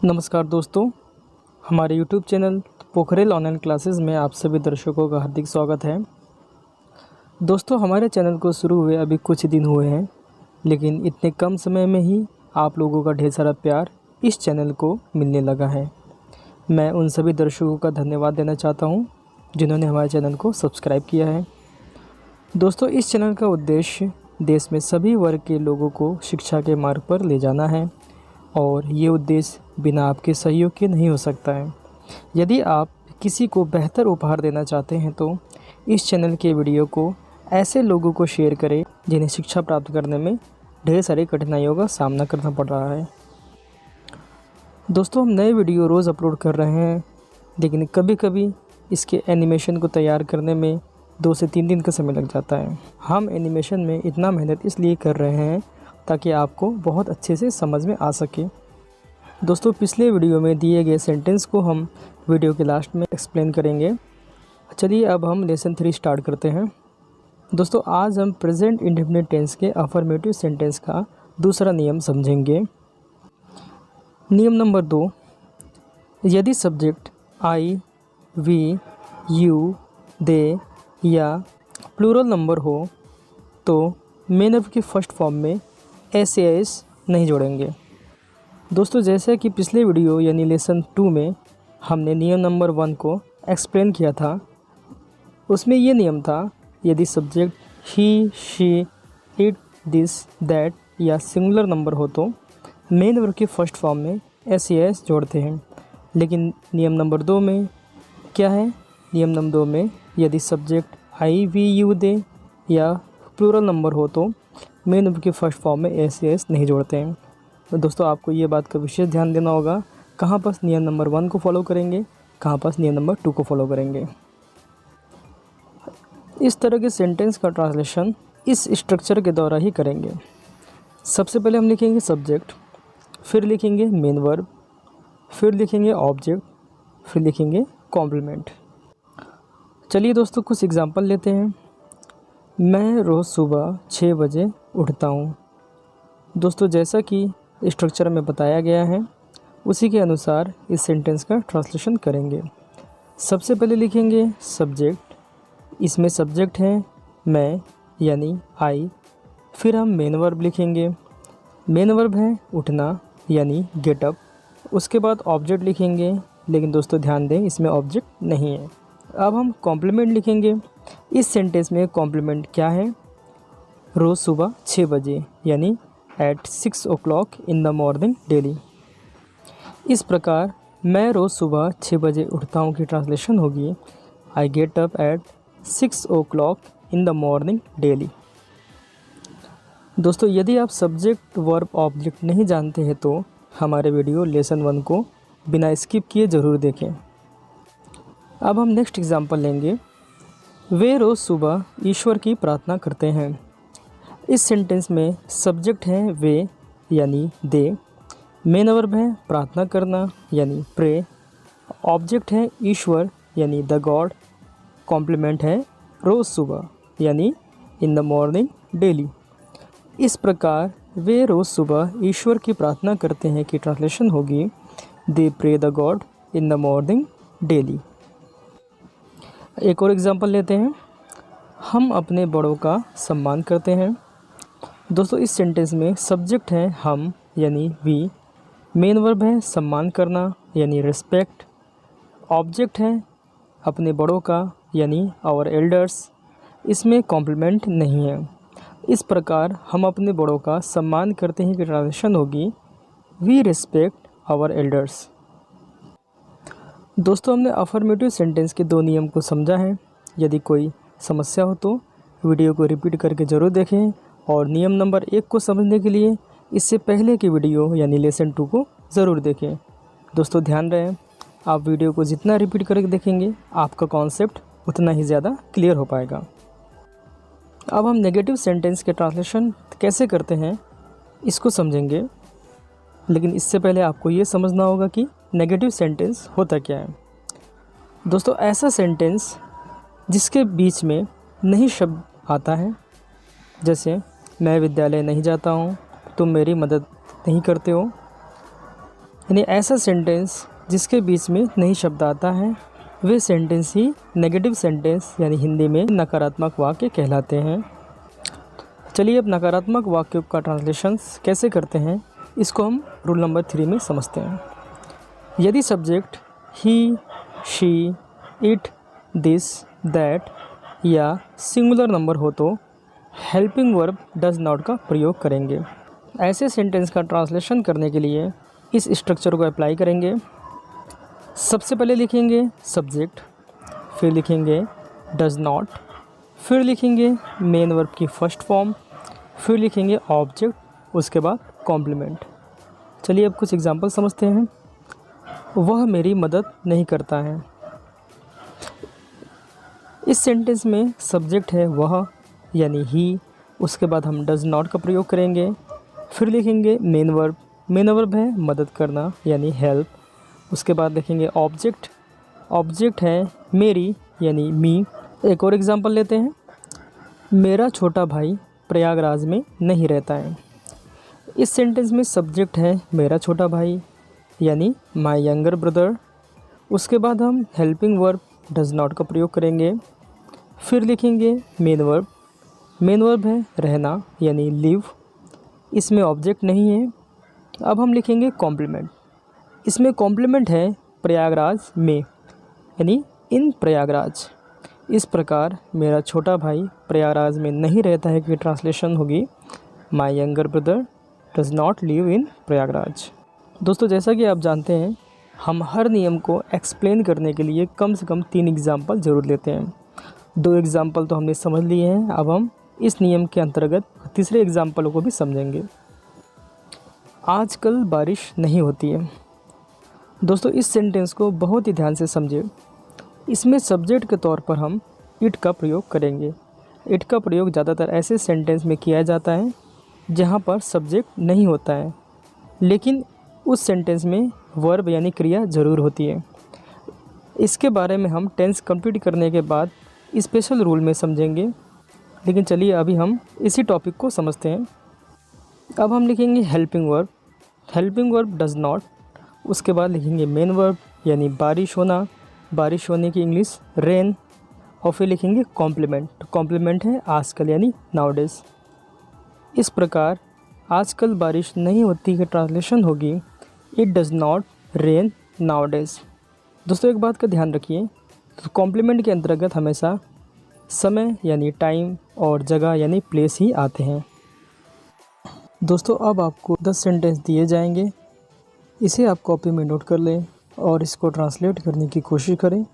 नमस्कार दोस्तों, हमारे YouTube channel Pokhrel online classes में आप सभी दर्शकों का हार्दिक स्वागत है। दोस्तों, हमारे चैनल को शुरू हुए अभी कुछ दिन हुए हैं, लेकिन इतने कम समय में ही आप लोगों का ढेर सारा प्यार इस चैनल को मिलने लगा है। मैं उन सभी दर्शकों का धन्यवाद देना चाहता हूं जिन्होंने हमारे चैनल को सब्सक्राइब किया है। दोस्तों, इस चैनल का उद्देश्य देश में सभी वर्ग के लोगों को शिक्षा के मार्ग पर ले जाना है और ये उद्देश्य बिना आपके सहयोग के नहीं हो सकता है। यदि आप किसी को बेहतर उपहार देना चाहते हैं तो इस चैनल के वीडियो को ऐसे लोगों को शेयर करें जिन्हें शिक्षा प्राप्त करने में ढेर सारी कठिनाइयों का सामना करना पड़ रहा है। दोस्तों, हम नए वीडियो रोज़ अपलोड कर रहे हैं, लेकिन कभी कभी इसके एनिमेशन को तैयार करने में 2 से 3 दिन का समय लग जाता है। हम एनिमेशन में इतना मेहनत इसलिए कर रहे हैं ताकि आपको बहुत अच्छे से समझ में आ सके। दोस्तों, पिछले वीडियो में दिए गए सेंटेंस को हम वीडियो के लास्ट में एक्सप्लेन करेंगे। चलिए अब हम लेसन 3 स्टार्ट करते हैं। दोस्तों, आज हम प्रेजेंट इंडेफिनिट टेंस के अफर्मेटिव सेंटेंस का दूसरा नियम समझेंगे। नियम नंबर 2, यदि सब्जेक्ट आई, वी, यू, दे या प्लूरल नंबर हो तो मेन वर्ब के फर्स्ट फॉर्म में एस नहीं जोड़ेंगे। दोस्तों, जैसे कि पिछले वीडियो यानी लेसन 2 में हमने नियम नंबर 1 को एक्सप्लेन किया था, उसमें ये नियम था यदि subject he, she, it, this, that या सिंगुलर नंबर हो तो मेन वर्ब के फर्स्ट फॉर्म में एस जोड़ते हैं। लेकिन नियम नंबर 2 में क्या है? नियम नंबर 2 में यदि सब्जेक्ट आई, वी, यू, दे या प्लूरल नंबर हो तो मेन वर्ब के फर्स्ट फॉर्म में एस नहीं जोड़ते हैं। तो दोस्तों, आपको ये बात का विशेष ध्यान देना होगा कहाँ पर नियम नंबर 1 को फॉलो करेंगे, कहाँ पर नियम नंबर 2 को फॉलो करेंगे। इस तरह के सेंटेंस का ट्रांसलेशन इस स्ट्रक्चर के द्वारा ही करेंगे। सबसे पहले हम लिखेंगे सब्जेक्ट, फिर लिखेंगे मेन वर्ब, फिर लिखेंगे ऑब्जेक्ट, फिर लिखेंगे कॉम्प्लीमेंट। चलिए दोस्तों, कुछ एग्जांपल लेते हैं। मैं रोज़ सुबह 6 बजे उठता हूँ। दोस्तों, जैसा कि स्ट्रक्चर में बताया गया है उसी के अनुसार इस सेंटेंस का ट्रांसलेशन करेंगे। सबसे पहले लिखेंगे सब्जेक्ट, इसमें सब्जेक्ट है मैं यानी आई। फिर हम मेन वर्ब लिखेंगे, मेन वर्ब है उठना यानी गेट अप। उसके बाद ऑब्जेक्ट लिखेंगे, लेकिन दोस्तों ध्यान दें इसमें ऑब्जेक्ट नहीं है। अब हम कॉम्प्लीमेंट लिखेंगे। इस सेंटेंस में कॉम्प्लीमेंट क्या है? रोज़ सुबह 6 बजे यानी at 6 o'clock in the morning daily. इस प्रकार मैं रोज़ सुबह 6 बजे उठता हूँ की ट्रांसलेशन होगी I get up at 6 o'clock in the morning daily. दोस्तों, यदि आप सब्जेक्ट, वर्ब, ऑब्जेक्ट नहीं जानते हैं तो हमारे वीडियो लेसन 1 को बिना स्किप किए ज़रूर देखें। अब हम नेक्स्ट एग्जांपल लेंगे। वे रोज़ सुबह ईश्वर की प्रार्थना करते हैं। इस सेंटेंस में सब्जेक्ट है वे यानी दे, मेन वर्ब है प्रार्थना करना यानी प्रे, ऑब्जेक्ट है ईश्वर यानी द गॉड, कॉम्प्लीमेंट है रोज़ सुबह यानी इन द मॉर्निंग डेली। इस प्रकार वे रोज़ सुबह ईश्वर की प्रार्थना करते हैं की ट्रांसलेशन होगी they pray the god in the morning daily. एक और एग्जांपल लेते हैं। हम अपने बड़ों का सम्मान करते हैं। दोस्तों, इस सेंटेंस में सब्जेक्ट है हम यानी वी, मेन वर्ब है सम्मान करना यानी रिस्पेक्ट, ऑब्जेक्ट है अपने बड़ों का यानी आवर एल्डर्स। इसमें कॉम्प्लीमेंट नहीं है। इस प्रकार हम अपने बड़ों का सम्मान करते हैं की ट्रांसलेशन होगी वी रिस्पेक्ट आवर एल्डर्स। दोस्तों, हमने अफर्मेटिव सेंटेंस के 2 नियम को समझा है। यदि कोई समस्या हो तो वीडियो को रिपीट करके ज़रूर देखें और नियम नंबर 1 को समझने के लिए इससे पहले की वीडियो यानी लेसन 2 को ज़रूर देखें। दोस्तों, ध्यान रहे आप वीडियो को जितना रिपीट करके देखेंगे आपका कॉन्सेप्ट उतना ही ज़्यादा क्लियर हो पाएगा। अब हम नेगेटिव सेंटेंस के ट्रांसलेशन कैसे करते हैं इसको समझेंगे, लेकिन इससे पहले आपको ये समझना होगा कि नेगेटिव सेंटेंस होता क्या है। दोस्तों, ऐसा सेंटेंस जिसके बीच में नहीं शब्द आता है, जैसे मैं विद्यालय नहीं जाता हूँ, तुम मेरी मदद नहीं करते हो, यानी ऐसा सेंटेंस जिसके बीच में नहीं शब्द आता है वे सेंटेंस ही नेगेटिव सेंटेंस यानी हिंदी में नकारात्मक वाक्य कहलाते हैं। चलिए अब नकारात्मक वाक्यों का ट्रांसलेशन कैसे करते हैं इसको हम रूल नंबर 3 में समझते हैं। यदि subject he, she, it, this, that या सिंगुलर नंबर हो तो हेल्पिंग वर्ब डज नॉट का प्रयोग करेंगे। ऐसे सेंटेंस का ट्रांसलेशन करने के लिए इस स्ट्रक्चर को अप्लाई करेंगे। सबसे पहले लिखेंगे सब्जेक्ट, फिर लिखेंगे डज नॉट, फिर लिखेंगे मेन वर्ब की फर्स्ट फॉर्म, फिर लिखेंगे ऑब्जेक्ट, उसके बाद कॉम्प्लीमेंट। चलिए अब कुछ एग्जांपल समझते हैं। वह मेरी मदद नहीं करता है। इस सेंटेंस में सब्जेक्ट है वह यानी ही, उसके बाद हम डज नॉट का प्रयोग करेंगे, फिर लिखेंगे मेन वर्ब, मेन वर्ब है मदद करना यानी हेल्प, उसके बाद लिखेंगे ऑब्जेक्ट, ऑब्जेक्ट है मेरी यानी मी। एक और एग्जांपल लेते हैं। मेरा छोटा भाई प्रयागराज में नहीं रहता है। इस सेंटेंस में सब्जेक्ट है मेरा छोटा भाई यानी माय यंगर ब्रदर, उसके बाद हम हेल्पिंग वर्ब डज नॉट का प्रयोग करेंगे, फिर लिखेंगे मेन वर्ब, मेन वर्ब है रहना यानी लिव, इसमें ऑब्जेक्ट नहीं है। अब हम लिखेंगे कॉम्प्लीमेंट, इसमें कॉम्प्लीमेंट है प्रयागराज में यानी इन प्रयागराज। इस प्रकार मेरा छोटा भाई प्रयागराज में नहीं रहता है कि ट्रांसलेशन होगी my younger brother does not live in Prayagraj. दोस्तों जैसा कि आप जानते हैं हम हर नियम को एक्सप्लेन करने के लिए कम से कम 3 एग्जाम्पल ज़रूर लेते हैं। 2 एग्जाम्पल तो हमने समझ लिए हैं, अब हम इस नियम के अंतर्गत तीसरे एग्जाम्पलों को भी समझेंगे। आजकल बारिश नहीं होती है। दोस्तों इस सेंटेंस को बहुत ही ध्यान से समझें। इसमें सब्जेक्ट के तौर पर हम इट का प्रयोग करेंगे। इट का प्रयोग ज़्यादातर ऐसे सेंटेंस में किया जाता है जहाँ पर सब्जेक्ट नहीं होता है, लेकिन उस सेंटेंस में वर्ब यानी क्रिया ज़रूर होती है। इसके बारे में हम टेंस कंप्लीट करने के बाद स्पेशल रूल में समझेंगे, लेकिन चलिए अभी हम इसी टॉपिक को समझते हैं। अब हम लिखेंगे helping verb, helping verb does not, उसके बाद लिखेंगे मेन वर्ब यानी बारिश होना, बारिश होने की इंग्लिश रेन, और फिर लिखेंगे कॉम्प्लीमेंट, तो कॉम्प्लीमेंट है आजकल यानी नाउडेज। इस प्रकार आजकल बारिश नहीं होती कि ट्रांसलेशन होगी it does not rain nowadays. दोस्तों एक बात का ध्यान रखिए, तो कॉम्प्लीमेंट के अंतर्गत हमेशा समय यानी टाइम और जगह यानी प्लेस ही आते हैं। दोस्तों अब आपको 10 सेंटेंस दिए जाएंगे, इसे आप कॉपी में नोट कर लें और इसको ट्रांसलेट करने की कोशिश करें।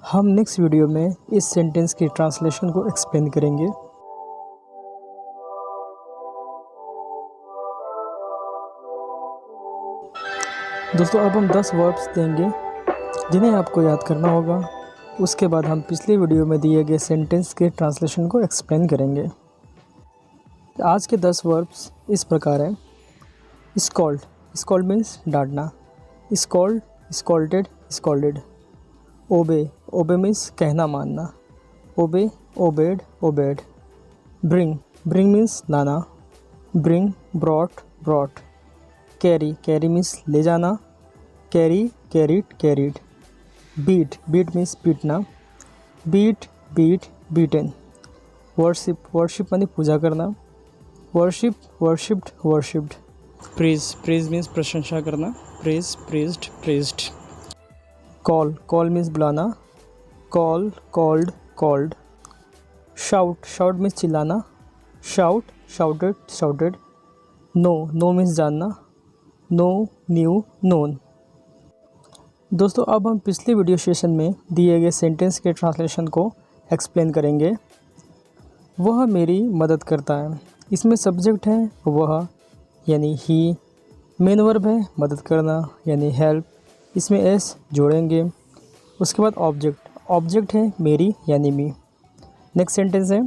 हम नेक्स्ट वीडियो में इस सेंटेंस की ट्रांसलेशन को एक्सप्लेन करेंगे। दोस्तों अब हम 10 वर्ब्स देंगे जिन्हें आपको याद करना होगा, उसके बाद हम पिछले वीडियो में दिए गए सेंटेंस के ट्रांसलेशन को एक्सप्लेन करेंगे। आज के 10 वर्ब्स इस प्रकार हैं। स्कॉल्ड, स्कॉल्ड मीन्स डांटना, scold, scolded, scolded. Obey, obey means कहना मानना, obey, obeyed, obeyed. Bring, bring means लाना, bring, brought, brought. Carry, carry means ले जाना, carry, carried, carried. Beat, beat means पीटना, beat, beat, beaten. Worship, worship माने पूजा करना, worship, worshipped, worshipped. Praise, praise means प्रशंसा करना, praise, praised, praised. Call, call means बुलाना, call, called, called. Shout, shout means चिल्लाना, shout, shouted, shouted. No, no means जानना, no, new, known. दोस्तों अब हम पिछले वीडियो सेशन में दिए गए सेंटेंस के ट्रांसलेशन को एक्सप्लेन करेंगे। वह मेरी मदद करता है। इसमें सब्जेक्ट है वह यानी ही, मेन वर्ब है मदद करना यानी हेल्प, इसमें एस जोड़ेंगे। उसके बाद ऑब्जेक्ट, ऑब्जेक्ट है मेरी यानी मी। नेक्स्ट सेंटेंस है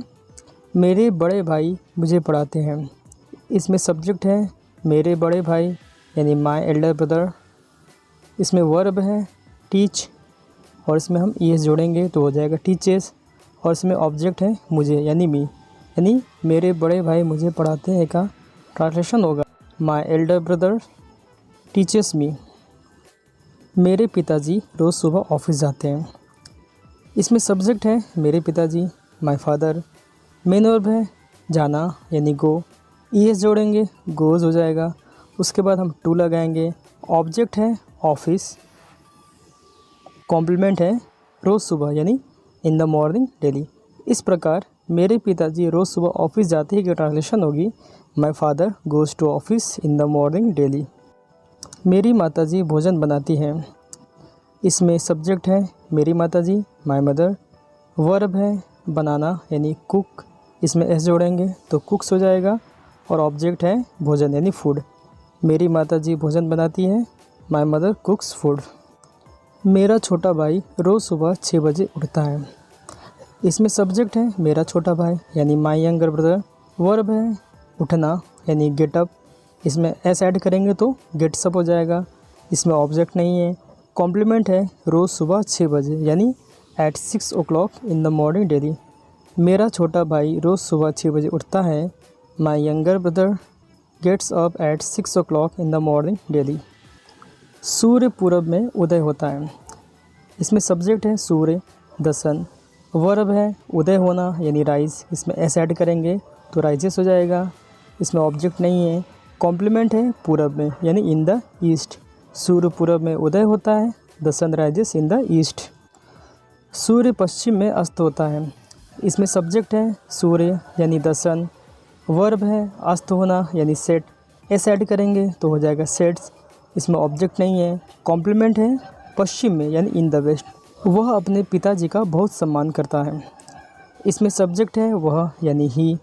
मेरे बड़े भाई मुझे पढ़ाते हैं। इसमें सब्जेक्ट है मेरे बड़े भाई यानी माय एल्डर ब्रदर, इसमें वर्ब है टीच और इसमें हम ईएस जोड़ेंगे तो हो जाएगा टीचेस, और इसमें ऑब्जेक्ट है मुझे यानी मी, यानी मेरे बड़े भाई मुझे पढ़ाते हैं का ट्रांसलेशन होगा my Elder brother teaches me. मेरे पिताजी रोज़ सुबह ऑफिस जाते हैं। इसमें सब्जेक्ट है मेरे पिताजी, माय फादर। मेन वर्ब है जाना यानी गो। ईएस जोड़ेंगे, गोज़ हो जाएगा। उसके बाद हम टू लगाएंगे। ऑब्जेक्ट है ऑफिस। कॉम्प्लीमेंट है रोज़ सुबह यानी इन द मॉर्निंग डेली। इस प्रकार मेरे पिताजी रोज़ सुबह ऑफिस जाते ही की ट्रांसलेशन होगी my father goes to office in the morning daily. मेरी माताजी भोजन बनाती हैं। इसमें सब्जेक्ट है मेरी माताजी, माय मदर। वर्ब है बनाना यानी कुक। इसमें एस जोड़ेंगे तो कुक्स हो जाएगा। और ऑब्जेक्ट है भोजन यानी फूड। मेरी माताजी भोजन बनाती है, माय मदर कुक्स फूड। मेरा छोटा भाई रोज़ सुबह 6 बजे उठता है। इसमें सब्जेक्ट है मेरा छोटा भाई यानी माय यंगर ब्रदर। वर्ब है उठना यानी गेट अप। इसमें एस ऐड करेंगे तो गेट्स अप हो जाएगा। इसमें ऑब्जेक्ट नहीं है। कॉम्प्लीमेंट है रोज़ सुबह 6 बजे यानी at 6 o'clock in the morning daily. मेरा छोटा भाई रोज़ सुबह 6 बजे उठता है, my younger brother gets up at 6 o'clock in the morning daily. सूर्य पूरब में उदय होता है। इसमें सब्जेक्ट है सूर्य, द सन। वर्ब है उदय होना यानी राइज। इसमें एस ऐड करेंगे तो राइजेस हो जाएगा। इसमें ऑब्जेक्ट नहीं है। कॉम्प्लीमेंट है पूरब में यानी इन द ईस्ट। सूर्य पूरब में उदय होता है, the sun rises in the east. सूर्य पश्चिम में अस्त होता है। इसमें सब्जेक्ट है सूर्य यानी द सन। वर्ब है अस्त होना यानी सेट। एस ऐड करेंगे तो हो जाएगा सेट्स। इसमें ऑब्जेक्ट नहीं है। कॉम्प्लीमेंट है पश्चिम में यानी इन द वेस्ट। वह अपने पिताजी का बहुत सम्मान करता है। इसमें सब्जेक्ट है वह यानी ही।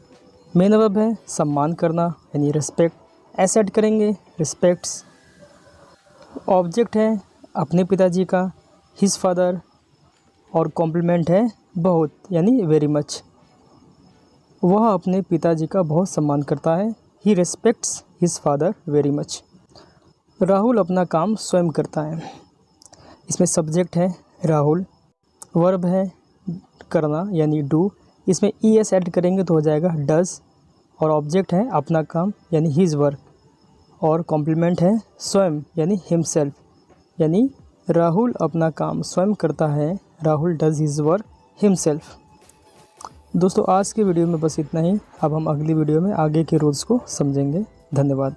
मेन वर्ब है सम्मान करना यानी रिस्पेक्ट। एस ऐड करेंगे रिस्पेक्ट्स। ऑब्जेक्ट है अपने पिताजी का, हिज फादर। और कॉम्प्लीमेंट है बहुत यानी वेरी मच। वह अपने पिताजी का बहुत सम्मान करता है, he respects his father very much. Rahul अपना काम स्वयं करता है। इसमें सब्जेक्ट है राहुल। वर्ब है करना यानी डू। इसमें ई एस ऐड करेंगे तो हो जाएगा डज। और ऑब्जेक्ट है अपना काम यानी हिज वर्क। और कॉम्प्लीमेंट है स्वयं यानी हिमसेल्फ। यानी राहुल अपना काम स्वयं करता है, Rahul does his work himself. दोस्तों आज के वीडियो में बस इतना ही। अब हम अगली वीडियो में आगे के रूल्स को समझेंगे। धन्यवाद।